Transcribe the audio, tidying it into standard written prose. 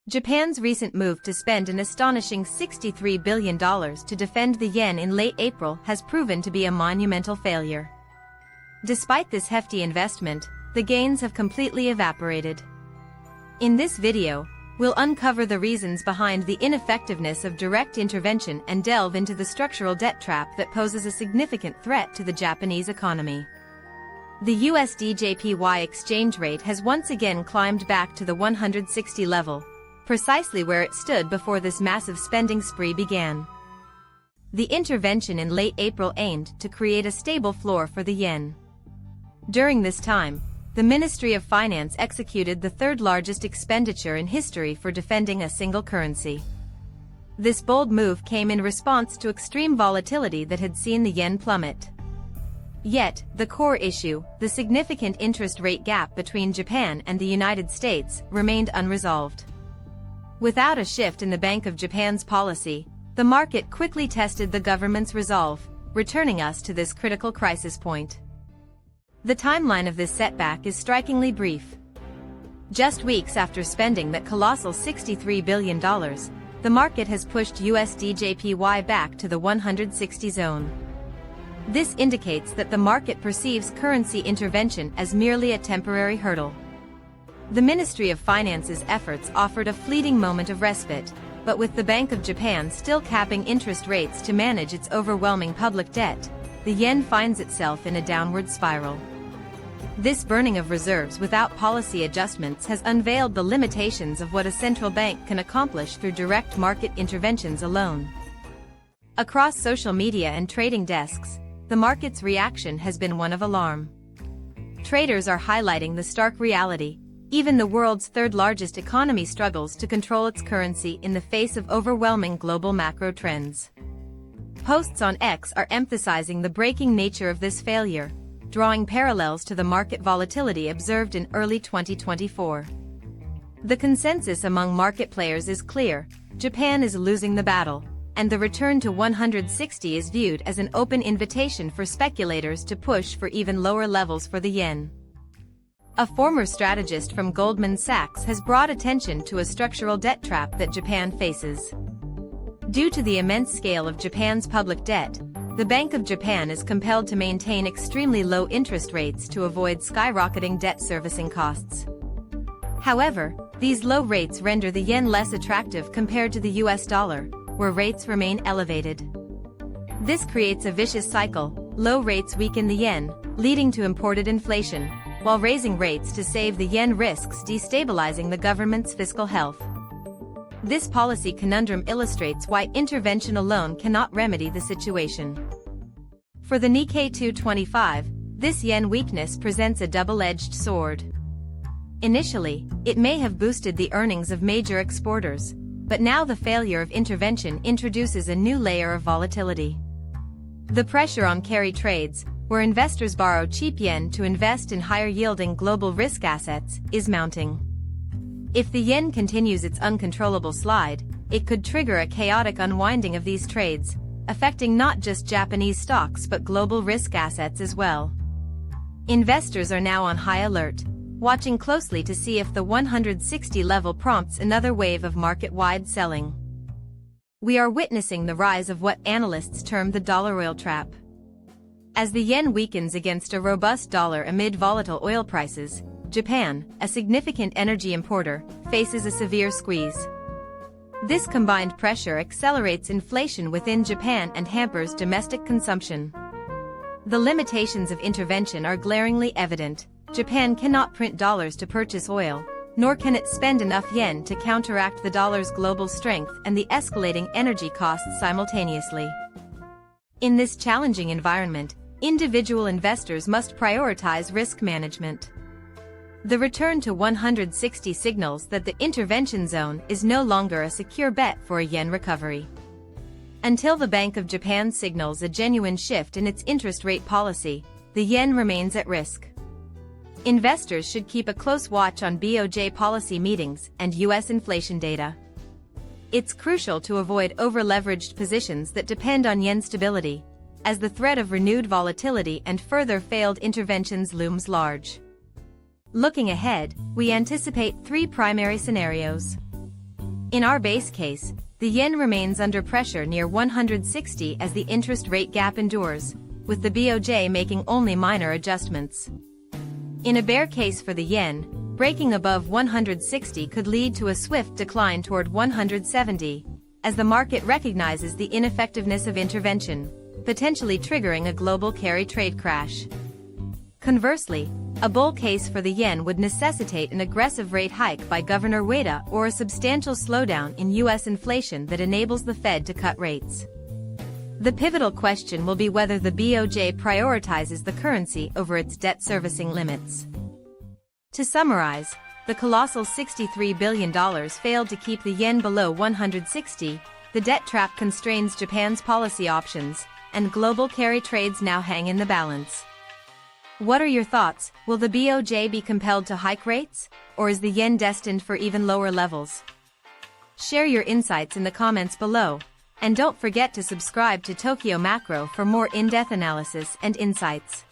Japan's recent move to spend an astonishing $63 billion to defend the yen in late April has proven to be a monumental failure. Despite this hefty investment, the gains have completely evaporated. In this video, we'll uncover the reasons behind the ineffectiveness of direct intervention and delve into the structural debt trap that poses a significant threat to the Japanese economy. The USDJPY exchange rate has once again climbed back to the 160 level, precisely where it stood before this massive spending spree began. The intervention in late April aimed to create a stable floor for the yen. During this time, the Ministry of Finance executed the third-largest expenditure in history for defending a single currency. This bold move came in response to extreme volatility that had seen the yen plummet. Yet, the core issue, the significant interest rate gap between Japan and the United States, remained unresolved. Without a shift in the Bank of Japan's policy, the market quickly tested the government's resolve, returning us to this critical crisis point. The timeline of this setback is strikingly brief. Just weeks after spending that colossal $63 billion, the market has pushed USDJPY back to the 160 zone. This indicates that the market perceives currency intervention as merely a temporary hurdle. The Ministry of Finance's efforts offered a fleeting moment of respite, but with the Bank of Japan still capping interest rates to manage its overwhelming public debt, the yen finds itself in a downward spiral. This burning of reserves without policy adjustments has unveiled the limitations of what a central bank can accomplish through direct market interventions alone. Across social media and trading desks, the market's reaction has been one of alarm. Traders are highlighting the stark reality. Even the world's third-largest economy struggles to control its currency in the face of overwhelming global macro trends. Posts on X are emphasizing the breaking nature of this failure, drawing parallels to the market volatility observed in early 2024. The consensus among market players is clear: Japan is losing the battle, and the return to 160 is viewed as an open invitation for speculators to push for even lower levels for the yen. A former strategist from Goldman Sachs has brought attention to a structural debt trap that Japan faces. Due to the immense scale of Japan's public debt, the Bank of Japan is compelled to maintain extremely low interest rates to avoid skyrocketing debt servicing costs. However, these low rates render the yen less attractive compared to the US dollar, where rates remain elevated. This creates a vicious cycle: low rates weaken the yen, leading to imported inflation, while raising rates to save the yen risks destabilizing the government's fiscal health. This policy conundrum illustrates why intervention alone cannot remedy the situation. For the Nikkei 225, this yen weakness presents a double-edged sword. Initially, it may have boosted the earnings of major exporters, but now the failure of intervention introduces a new layer of volatility. The pressure on carry trades, where investors borrow cheap yen to invest in higher-yielding global risk assets, is mounting. If the yen continues its uncontrollable slide, it could trigger a chaotic unwinding of these trades, affecting not just Japanese stocks but global risk assets as well. Investors are now on high alert, watching closely to see if the 160 level prompts another wave of market-wide selling. We are witnessing the rise of what analysts term the dollar oil trap. As the yen weakens against a robust dollar amid volatile oil prices, Japan, a significant energy importer, faces a severe squeeze. This combined pressure accelerates inflation within Japan and hampers domestic consumption. The limitations of intervention are glaringly evident. Japan cannot print dollars to purchase oil, nor can it spend enough yen to counteract the dollar's global strength and the escalating energy costs simultaneously. In this challenging environment, individual investors must prioritize risk management. The return to 160 signals that the intervention zone is no longer a secure bet for a yen recovery. Until the Bank of Japan signals a genuine shift in its interest rate policy, the yen remains at risk. Investors should keep a close watch on BOJ policy meetings and US inflation data. It's crucial to avoid over-leveraged positions that depend on yen stability, as the threat of renewed volatility and further failed interventions looms large. Looking ahead, we anticipate three primary scenarios. In our base case, the yen remains under pressure near 160 as the interest rate gap endures, with the BOJ making only minor adjustments. In a bear case for the yen, breaking above 160 could lead to a swift decline toward 170, as the market recognizes the ineffectiveness of intervention, potentially triggering a global carry trade crash. Conversely, a bull case for the yen would necessitate an aggressive rate hike by Governor Ueda or a substantial slowdown in U.S. inflation that enables the Fed to cut rates. The pivotal question will be whether the BOJ prioritizes the currency over its debt servicing limits. To summarize, the colossal $63 billion failed to keep the yen below 160, the debt trap constrains Japan's policy options, and global carry trades now hang in the balance. What are your thoughts? Will the BOJ be compelled to hike rates, or is the yen destined for even lower levels? Share your insights in the comments below, and don't forget to subscribe to Tokyo Macro for more in-depth analysis and insights.